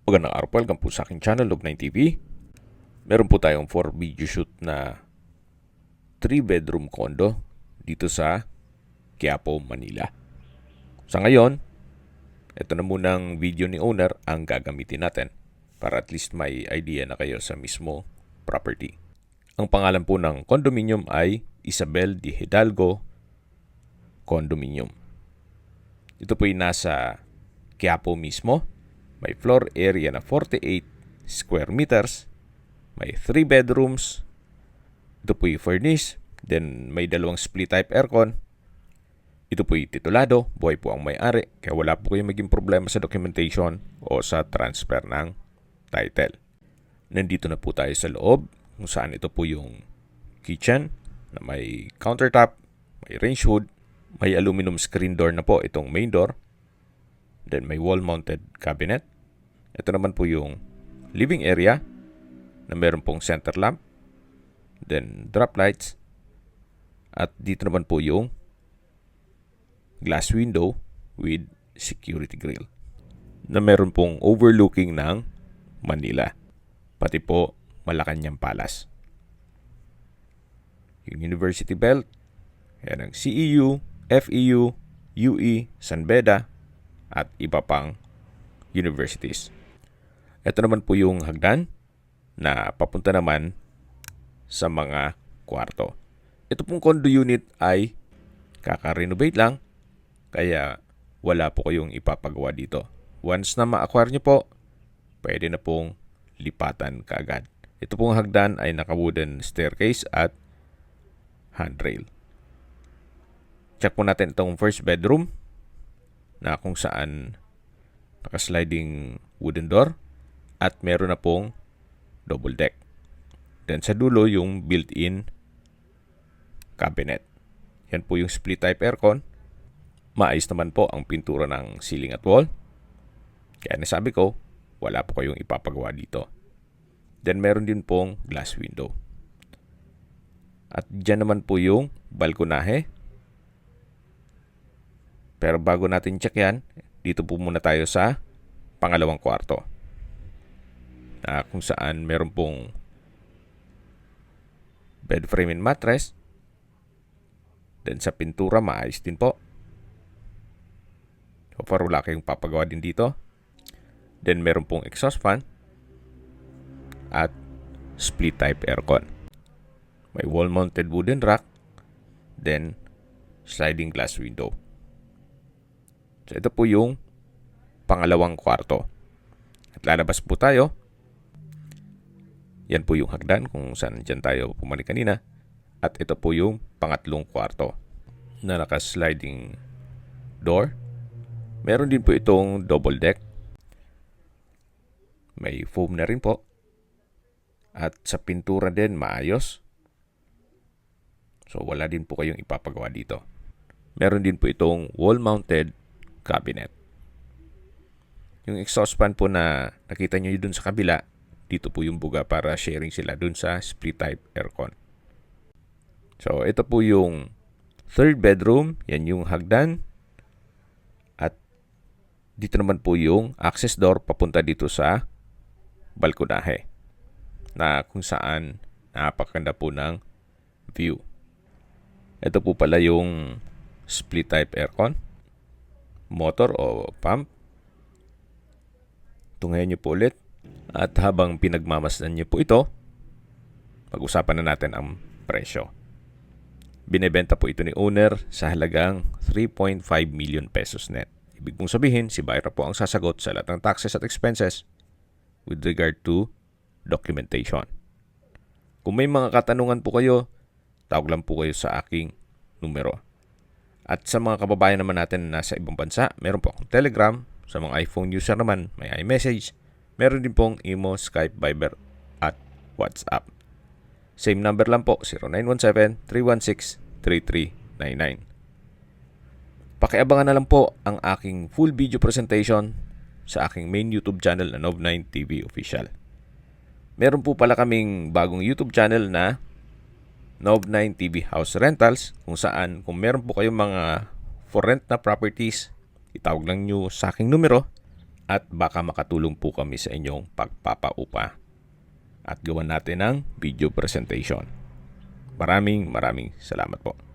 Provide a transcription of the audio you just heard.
Magandang araw po, welcome po sa aking channel, Log9 TV. Meron po tayong 4 video shoot na 3-bedroom condo dito sa Quiapo, Manila. Sa ngayon, ito na munang video ni owner ang gagamitin natin para at least may idea na kayo sa mismo property. Ang pangalan po ng condominium ay Isabel de Hidalgo Condominium. Ito po ay nasa Quiapo mismo. May floor area na 48 square meters. May 3 bedrooms. Ito po'y furnished. Then may dalawang split type aircon. Ito po'y titulado. Buhay po ang may-ari. Kaya wala po kayong maging problema sa documentation o sa transfer ng title. Nandito na po tayo sa loob kung saan ito po yung kitchen na may countertop, may range hood, may aluminum screen door na po itong main door. Then may wall-mounted cabinet. Ito naman po yung living area na meron pong center lamp. Then drop lights. At dito naman po yung glass window with security grill na meron pong overlooking ng Manila. Pati po Malacanang Palace. Yung University Belt. Yan ang CEU, FEU, UE, San Beda, at iba pang universities. Ito naman po yung hagdan na papunta naman sa mga kwarto. Ito pong condo unit ay kaka-renovate lang, kaya wala po kayong ipapagawa dito. Once na ma-acquire nyo po, pwede na pong lipatan kaagad. Ito pong hagdan ay naka-wooden staircase at handrail. Check po natin itong first bedroom na kung saan naka-sliding wooden door at meron na pong double deck. Then sa dulo yung built-in cabinet. Yan po yung split type aircon. Maayos naman po ang pintura ng ceiling at wall. Kaya nasabi ko, wala po kayong ipapagawa dito. Then meron din pong glass window. At dyan naman po yung balkonahe. Pero bago natin check yan, dito po muna tayo sa pangalawang kwarto. Na kung saan meron pong bed frame and mattress. Then sa pintura, maayos din po. So far, wala kayong papagawa din dito. Then meron pong exhaust fan at split type aircon. May wall-mounted wooden rack. Then sliding glass window. So ito po yung pangalawang kwarto. At lalabas po tayo. Yan po yung hagdan kung saan dyan tayo pumalik kanina. At ito po yung pangatlong kwarto na naka-sliding door. Meron din po itong double deck. May foam na rin po. At sa pintura din maayos. So wala din po kayong ipapagawa dito. Meron din po itong wall-mounted cabinet. Yung exhaust fan po na nakita nyo dun sa kabila, dito po yung buga para sharing sila dun sa split type aircon. So ito po yung third bedroom, yan yung hagdan. At dito naman po yung access door papunta dito sa balkonahe na kung saan napakaganda po ng view. Ito po pala yung split type aircon. Motor o pump. Tungayan nyo po ulit. At habang pinagmamasdan nyo po ito, pag-usapan na natin ang presyo. Binebenta po ito ni owner sa halagang 3.5 million pesos net. Ibig pong sabihin, si buyer po ang sasagot sa lahat ng taxes at expenses with regard to documentation. Kung may mga katanungan po kayo, tawag lang po kayo sa aking numero. At sa mga kababayan naman natin na nasa ibang bansa, meron po akong Telegram. Sa mga iPhone user naman, may iMessage. Meron din pong Imo, Skype, Viber, at WhatsApp. Same number lang po, 0917-316-3399. Pakiabangan na lang po ang aking full video presentation sa aking main YouTube channel na Nov9 TV Official. Meron po pala kaming bagong YouTube channel na Nov9 TV House Rentals, kung saan kung meron po kayong mga for rent na properties, itawag lang nyo sa aking numero at baka makatulong po kami sa inyong pagpapaupa at gawan natin ng video presentation. Maraming salamat po.